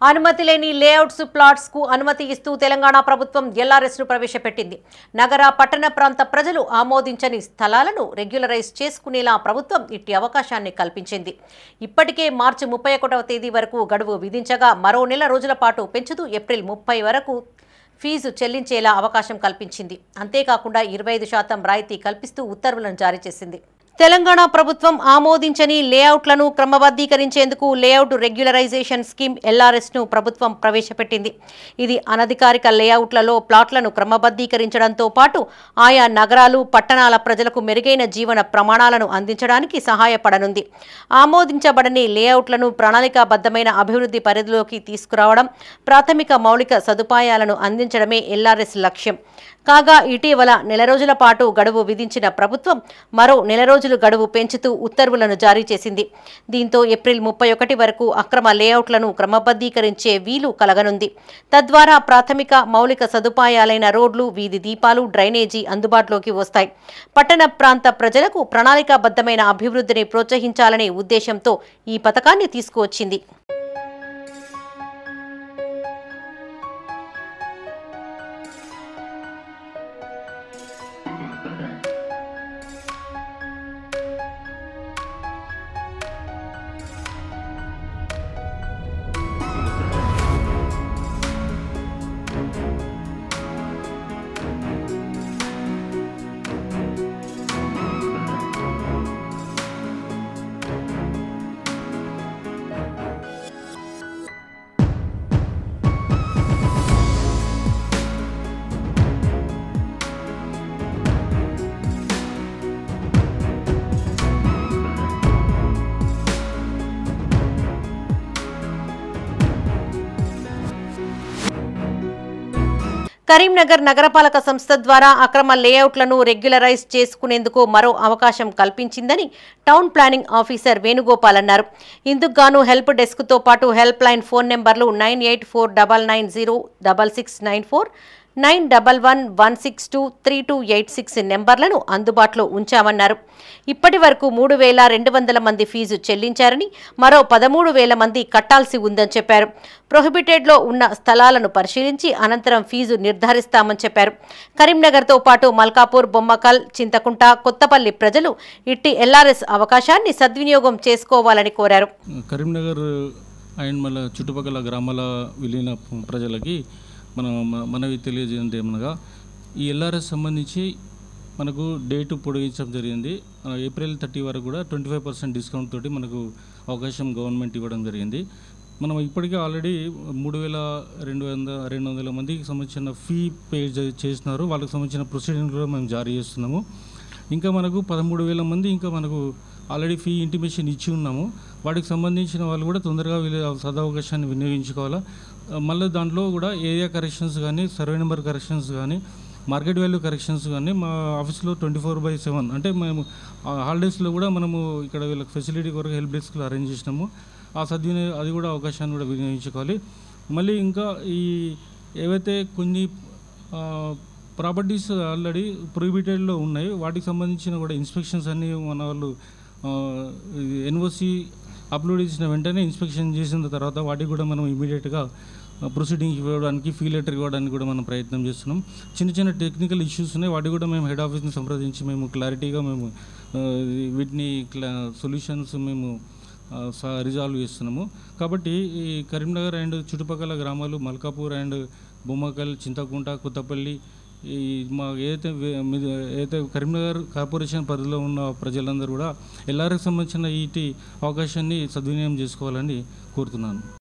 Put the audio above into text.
అనుమతి లేని layouts plots కు అనుమతి ఇస్తూ తెలంగాణ ప్రభుత్వం ఎల్ఆర్ఎస్ ను ప్రవేశపెట్టింది. నగర పట్టణ ప్రాంత ప్రజలు ఆమోదించని స్థలాలను రెగ్యులరైజ్ చేసుకునేలా ప్రభుత్వం ఇట్టి అవకాశాన్ని కల్పించింది. ఇప్పటికే మార్చి 31వ తేదీ వరకు గడువు విధించగా మరో నెల రోజుల పాటు పెంచుతూ ఏప్రిల్ 30 వరకు ఫీజు చెల్లించేలా అవకాశం కల్పించింది. అంతేకాకుండా 25% రాయితీ కల్పిస్తూ ఉత్తర్వులను జారీ చేసింది. తెలంగాణ ప్రభుత్వం ఆమోదించని లేఅవుట్లను క్రమబద్ధీకరించేందుకు లేఅవుట్ రెగ్యులరైజేషన్ స్కీమ్ ఎల్ఆర్ఎస్ ను ప్రభుత్వం ప్రవేశపెట్టింది. ఇది అనధికారిక లేఅవుట్లలో ప్లాట్లను క్రమబద్ధీకరించడంతో పాటు ఆయా నగరాలు, పట్టణాల ప్రజలకు మెరుగైన జీవన ప్రమాణాలను అందించడానికి సహాయపడనుంది. ఆమోదించబడని లేఅవుట్లను ప్రణాళికాబద్ధమైన అభివృద్ధి పరిధిలోకి తీసుకురావడం, ప్రాథమిక మౌలిక సదుపాయాలను అందించడమే ఎల్ఆర్ఎస్ లక్ష్యం. కాగా ఇటీవల నెల రోజుల పాటు గడువు విధించిన ప్రభుత్వం మరో నెల రోజులు గడువు పెంచుతూ ఉత్తర్వులను జారీ చేసింది. దీంతో ఏప్రిల్ 31 వరకు అక్రమ లేఅవుట్లను క్రమబద్ధీకరించే వీలు కలగనుంది. తద్వారా ప్రాథమిక మౌలిక సదుపాయాలైన రోడ్లు, వీధి దీపాలు, డ్రైనేజీ అందుబాటులోకి వస్తాయి. పట్టణ ప్రాంత ప్రజలకు ప్రణాళికాబద్ధమైన అభివృద్ధిని ప్రోత్సహించాలనే ఉద్దేశంతో ఈ పథకాన్ని తీసుకువచ్చింది. కరీంనగర్ నగరపాలక సంస్థ ద్వారా అక్రమ లేఅవుట్లను రెగ్యులరైజ్ చేసుకునేందుకు మరో అవకాశం కల్పించిందని టౌన్ ప్లానింగ్ ఆఫీసర్ వేణుగోపాల్ అన్నారు. ఇందుకు గాను హెల్ప్ డెస్క్తో పాటు హెల్ప్ లైన్ ఫోన్ నెంబర్లు 9849906694, 9111623286 నెంబర్లను అందుబాటులో ఉంచామన్నారు. ఇప్పటి వరకు 3,200 మంది ఫీజు చెల్లించారని, మరో 13,000 మంది కట్టాల్సి ఉందని చెప్పారు. ప్రొహిబిటెడ్లో ఉన్న స్థలాలను పరిశీలించి అనంతరం ఫీజు నిర్ధారిస్తామని చెప్పారు. కరీంనగర్తో పాటు మల్కాపూర్, బొమ్మకల్, చింతకుంట, కొత్తపల్లి ప్రజలు ఇట్టి ఎల్ఆర్ఎస్ అవకాశాన్ని సద్వినియోగం చేసుకోవాలని కోరారు. కరీంనగర్ అండ్ మళ్ళీ చుట్టుపక్కల గ్రామాల విలీన ప్రజలకి మనవి తెలియజేయండి ఏమనగా, ఈ ఎల్ఆర్ఎస్ సంబంధించి మనకు డేటు పొడిగించడం జరిగింది. ఏప్రిల్ 30 వరకు కూడా 25% డిస్కౌంట్ తోటి మనకు అవకాశం గవర్నమెంట్ ఇవ్వడం జరిగింది. మనం ఇప్పటికే ఆల్రెడీ 3,200 మందికి సంబంధించిన ఫీ పే చేస్తున్నారు. వాళ్ళకి సంబంధించిన ప్రొసీడింగ్ కూడా మేము జారీ చేస్తున్నాము. ఇంకా మనకు 13,000 మంది ఇంకా మనకు ఆల్రెడీ ఫీ ఇంటిమేషన్ ఇచ్చి ఉన్నాము. వాటికి సంబంధించిన వాళ్ళు కూడా తొందరగా సదవకాశాన్ని వినియోగించుకోవాలా. మళ్ళీ దాంట్లో కూడా ఏరియా కరెక్షన్స్ కానీ, సర్వే నెంబర్ కరెక్షన్స్ కానీ, మార్కెట్ వాల్యూ కరెక్షన్స్ కానీ మా ఆఫీస్లో 24/7 అంటే మేము హాలిడేస్లో కూడా మనము ఇక్కడ వీళ్ళకి ఫెసిలిటీ కొరకు హెల్ప్ డెస్క్లు అరేంజ్ చేసినాము. అది కూడా అవకాశాన్ని కూడా వినియోగించుకోవాలి. మళ్ళీ ఇంకా ఈ ఏవైతే కొన్ని ప్రాపర్టీస్ ఆల్రెడీ ప్రొహిబిటెడ్లో ఉన్నాయి, వాటికి సంబంధించిన కూడా ఇన్స్పెక్షన్స్ అన్నీ మన వాళ్ళు ఎన్ఓసి అప్లోడ్ చేసిన వెంటనే ఇన్స్పెక్షన్ చేసిన తర్వాత వాటికి కూడా మనం ఇమీడియట్గా ప్రొసీడింగ్ ఇవ్వడానికి, ఫీ లెటర్ ఇవ్వడానికి కూడా మనం ప్రయత్నం చేస్తున్నాం. చిన్న చిన్న టెక్నికల్ ఇష్యూస్ ఉన్నాయి, వాటికి కూడా మేము హెడ్ ఆఫీస్ని సంప్రదించి మేము క్లారిటీగా మేము వీటిని సొల్యూషన్స్ మేము రిజాల్వ్ చేస్తున్నాము. కాబట్టి ఈ కరీంనగర్ అండ్ చుట్టుపక్కల గ్రామాలు మల్కాపూర్ అండ్ బొమ్మకల్, చింతకుంట, కొత్తపల్లి, ఈ మా ఏదైతే కరీంనగర్ కార్పొరేషన్ పరిధిలో ఉన్న ప్రజలందరూ కూడా ఎల్ఆర్ఎస్ సంబంధించిన ఈ అవకాశాన్ని సద్వినియోగం చేసుకోవాలని కోరుతున్నాను.